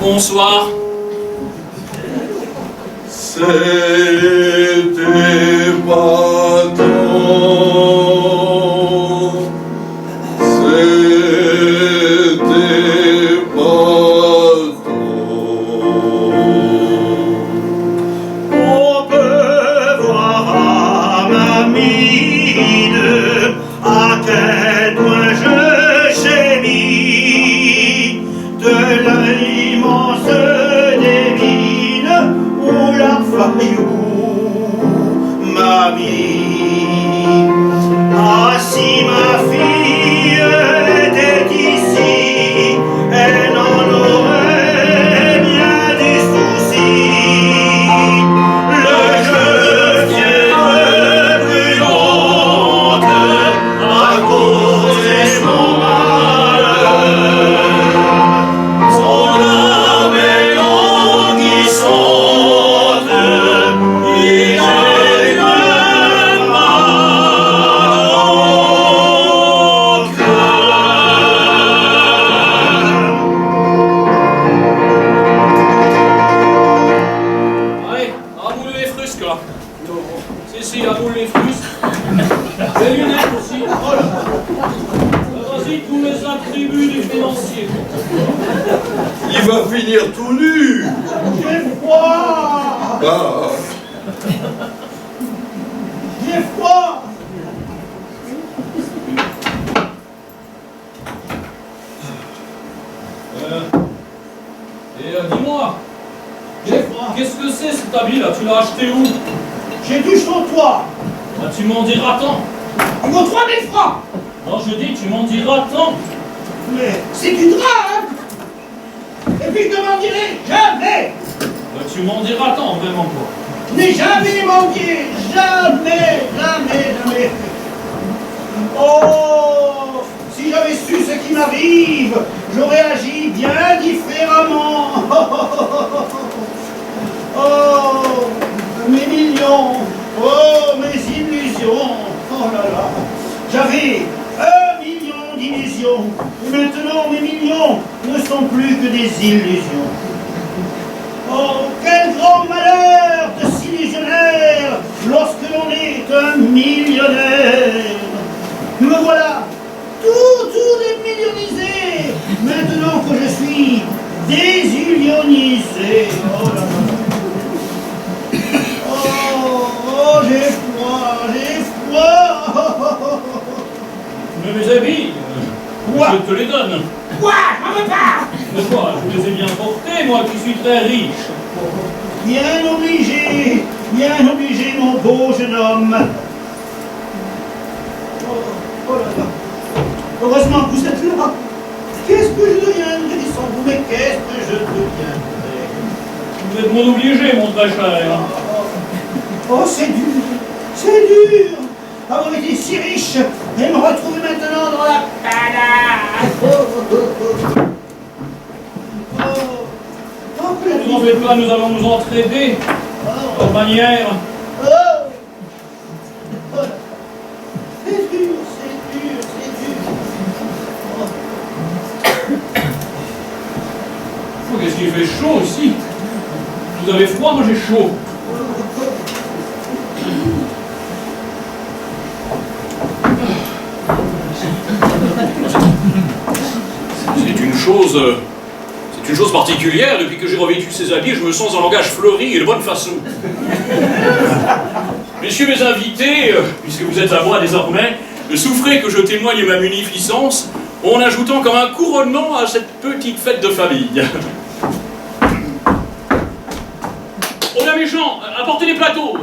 Bonsoir. C'était pas ton, c'était pas ton. on peut voir à ma mine à quel point je gémis de l'immense des mines où la faillou m'a mis. Ah, si ma fille était ici, elle en aurait bien des soucis. Le jeu vient brûlante à causer mon malheur. Son âme est languissante, et j'ai le mal au cœur. Allez, à boule les frusques là. Si, à boule les frusques. Les lunettes aussi. Vas-y, tous les attributs du financier. Il va finir tout nu. J'ai froid! Ah, J'ai froid! Dis-moi, J'ai froid! qu'est-ce que c'est cet habit là? Tu l'as acheté où? J'ai du chaud toit! Ah, tu m'en diras tant. Il vaut 3000 francs! Non, je dis, tu m'en diras tant. Mais c'est du drap, hein! Et puis je ne m'en dirai jamais! Tu m'en diras tant, vraiment quoi. Je n'ai jamais menti! Jamais! Oh! Si j'avais su ce qui m'arrive, j'aurais agi bien différemment! Oh! Mes millions! Oh! Mes illusions! Oh là là! J'avais 1 million d'illusions! Maintenant, mes millions ne sont plus que des illusions! Oh, quel grand malheur de s'illusionnaire lorsque l'on est un millionnaire. Me voilà, tout démilionnisé, maintenant que je suis désillusionnisé. Oh là là. j'ai froid, j'ai froid. Mais mes habits, je te les donne. Quoi? J'en veux pas! Mais quoi, je les ai bien portés, moi qui suis très riche. Bien obligé, mon beau jeune homme. Oh là là. Heureusement que vous êtes là. Qu'est-ce que je deviendrai sans vous? Mais qu'est-ce que je deviendrai? Vous êtes mon obligé, mon très cher. Oh, c'est dur. C'est dur. Avoir été si riche et me retrouver maintenant dans la panade. Ne t'en fais pas, nous allons nous entraider. De manière. C'est dur, c'est dur, c'est dur. Oh, qu'est-ce qu'il fait chaud ici? Vous avez froid, moi j'ai chaud. C'est une chose particulière. Depuis que j'ai revêtu ces habits, je me sens en langage fleuri et de bonne façon. Messieurs mes invités, puisque vous êtes à moi désormais, souffrez que je témoigne ma munificence en ajoutant comme un couronnement à cette petite fête de famille. Oh la méchant, apportez les plateaux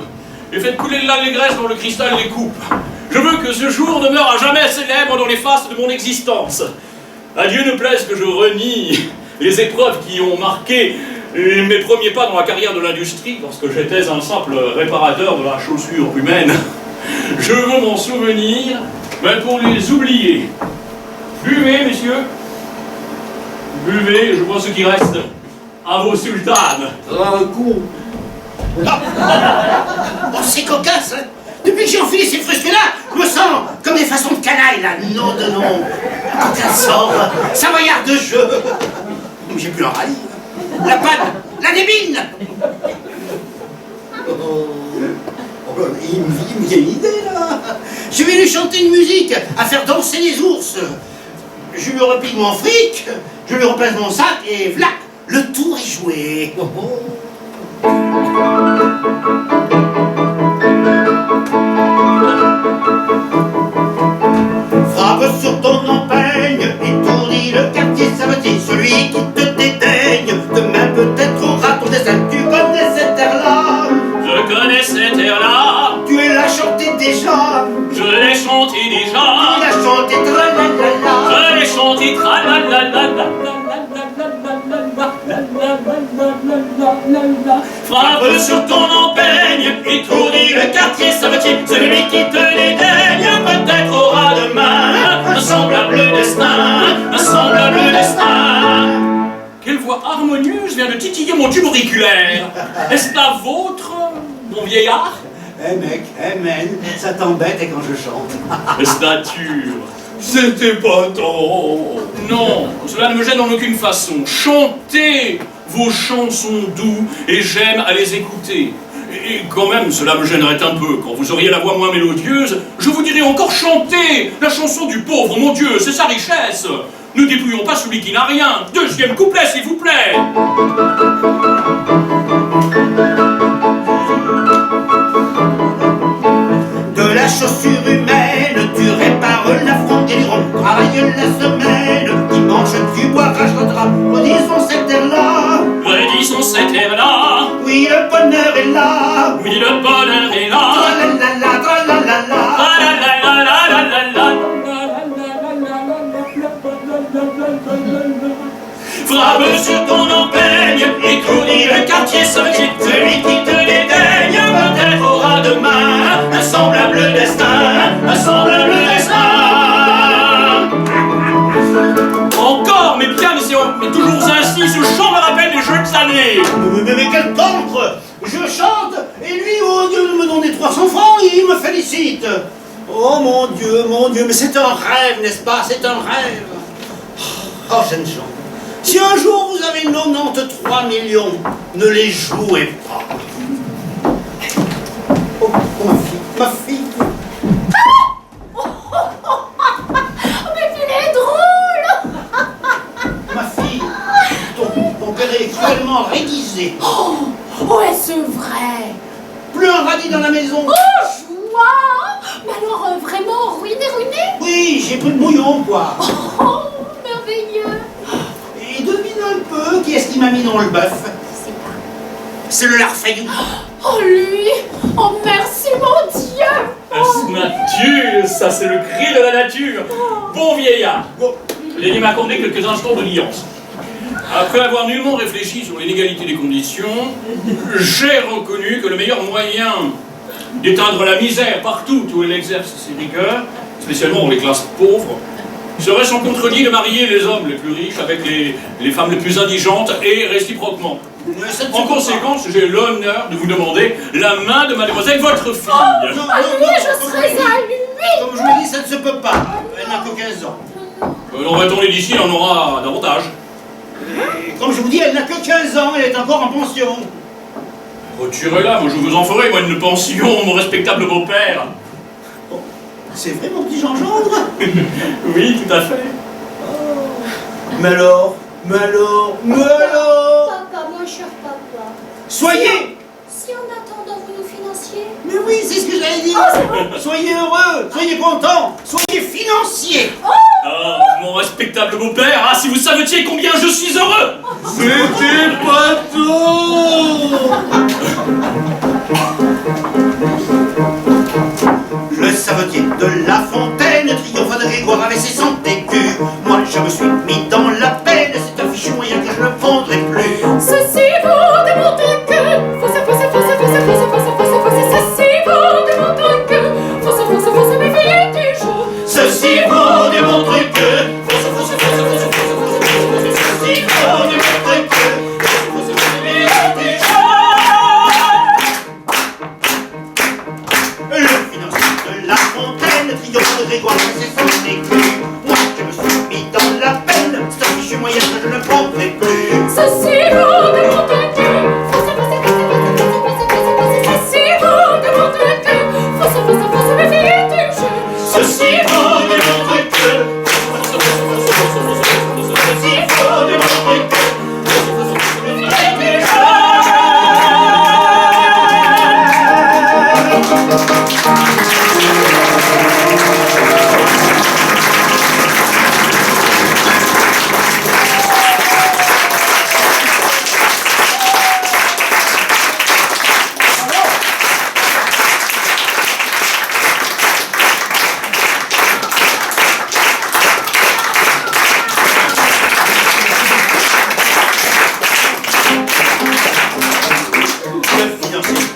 et faites couler l'allégresse dans le cristal des coupes. Je veux que ce jour demeure à jamais célèbre dans les faces de mon existence. À Dieu ne plaise que je renie les épreuves qui ont marqué mes premiers pas dans la carrière de l'industrie lorsque j'étais un simple réparateur de la chaussure humaine. Je veux m'en souvenir, mais pour les oublier. Buvez, messieurs. Buvez, je vois ce qui reste à vos sultanes. Un coup. Oh, c'est cocasse, hein. Depuis que j'ai enfilé ces frusques-là, je me sens comme des façons de canaille, là. Non de non. Cocassant, savoyard de jeu. J'ai plus un rallye. La panne, la débine. Il me vient une idée, là. Je vais lui chanter une musique à faire danser les ours. Je lui replie mon fric, je lui replace mon sac et vlac, le tour est joué. Frappe sur ton empeigne, étourdis le quartier savetier, celui qui te dédaigne. Demain peut-être aura ton destin, tu connais cet air-là. Je connais cet air-là. Tu l'as chanté déjà. Je l'ai chanté déjà. Tu l'as chanté tra-la-la-la. Je l'ai chanté tra-la-la-la-la. Frappe sur ton empeigne, étourdis le quartier savetier, celui qui te dédaigne peut-être aura demain un semblable destin, un semblable destin. Quelle voix harmonieuse vient de titiller mon tube auriculaire. Est-ce la vôtre, mon vieillard? Eh mec, eh man, ça t'embête quand je chante. Stature. C'était pas tant. Non, cela ne me gêne en aucune façon. Chantez vos chansons doux et j'aime à les écouter. Et quand même, cela me gênerait un peu. Quand vous auriez la voix moins mélodieuse, je vous dirais encore chanter la chanson du pauvre, mon Dieu, c'est sa richesse. Ne dépouillons pas celui qui n'a rien. Deuxième couplet, s'il vous plaît. De la chaussure humaine, tu répares l'affront et les ronds. Travaille la semaine, dimanche tu boiras, chantera. Redisons cet air-là. Redisons cet air-là. Oui, le bonheur est là. Oui, le bonheur est là. Tra-la-la-la, tra-la-la-la. Frappe sur ton empeigne, étourdis le quartier savetier, celui qui te dédaigne peut-être aura demain un semblable destin, un semblable destin. Encore, mais bien, mais toujours ainsi, ce chant me rappelle les jeunes années. Mais quel cancre! Je chante, et lui, au lieu de me donner 300 francs, il me félicite. Oh mon Dieu, mais c'est un rêve, n'est-ce pas? C'est un rêve. Oh, jeune gens, si un jour vous avez 93 millions, ne les jouez pas. Oh, ma fille. Mais il est drôle. Ma fille, ton père est cruellement réguisé. Oh, est-ce vrai? Plus un un radis dans la maison. Oh, joie! Mais alors, vraiment ruiné? Oui, j'ai pris le bouillon, quoi. Oh, merveilleux! Et devine un peu qui est-ce qui m'a mis dans le bœuf. C'est pas... C'est le larfaillou. Oh, lui! Oh, merci, mon Dieu! Nature, ça c'est le cri de la nature. Bon vieillard. Lénie m'a accordé quelques instants de liance. Après avoir nullement réfléchi sur l'inégalité des conditions, j'ai reconnu que le meilleur moyen d'éteindre la misère partout où elle exerce ses rigueurs, spécialement dans les classes pauvres, serait sans contredit de marier les hommes les plus riches avec les femmes les plus indigentes et réciproquement. En conséquence, j'ai l'honneur de vous demander la main de mademoiselle votre fille. À lui, je serais à lui! Comme je vous dis, ça ne se peut pas. Elle n'a que 15 ans. On va tourner d'ici, on en aura davantage. Et comme je vous dis, elle n'a que 15 ans, elle est encore en pension. Retirez-la, moi je vous en ferai, moi une pension, mon respectable beau-père. Oh, c'est vrai, mon petit Jean-Gendre? Oui, tout à fait. Mais alors? Papa, mon cher papa. Soyez! Si en attendant vous nous financiez... Mais oui, c'est ce que j'allais dire. Soyez heureux, soyez contents, soyez financiers. Ah, mon respectable beau-père, ah, si vous saviez combien je suis heureux! C'était pas tôt. Le savetier de La Fontaine triompha de Grégoire avec ses 100 écus. Moi, je me suis mis dans la peine, c'est un fichu moyen que je ne prendrai plus. Ceci vous démontre que... Ceci vous démontre que... méfiez du jour. Ceci vous démontre que... Ceci vous démontre que... Le financier de La Fontaine triompha de Grégoire avec ses 100 écus. Moi, je me suis mis dans la peine, c'est un fichu moyen que je ne prendrai plus. Ceci vous démontre que... Ceci vous démontre que... méfiez du jour. Ceci vous démontre que... Ceci vous démontre que...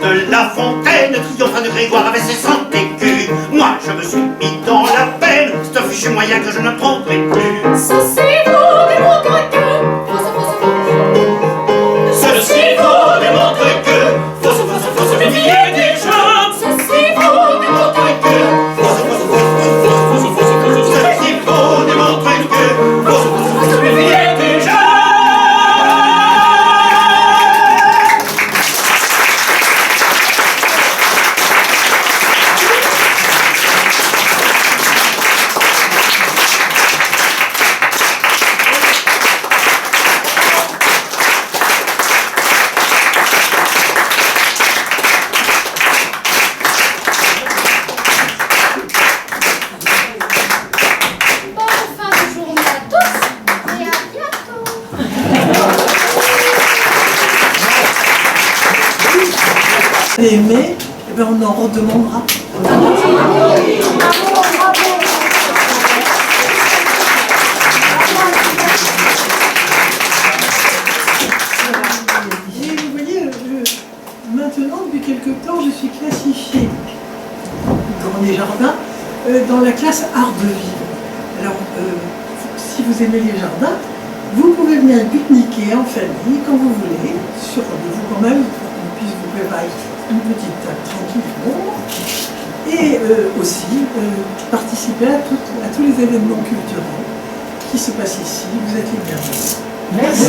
De La Fontaine triompha de Grégoire avec ses 100 écus. Moi, je me suis mis dans la peine, c'est un fichu moyen que je ne prendrai plus. Ceci vous démontre que... Ceci vous démontre que... Fausse méfier des gens. Ceci vous démontre que... Ceci vous démontre que... Méfier des gens. Bonne fin de journée à tous et à bientôt. Aimé, eh ben on en redemandera. Et vous voyez, maintenant, depuis quelque temps, je suis classifiée dans les jardins, dans la classe art de vivre. Alors, si vous aimez les jardins, vous pouvez venir pique-niquer en famille, quand vous voulez, sur rendez-vous quand même, pour qu'on puisse vous préparer une petite table tranquillement. Et aussi participer à tous les événements culturels qui se passent ici. Vous êtes les bienvenus. Merci.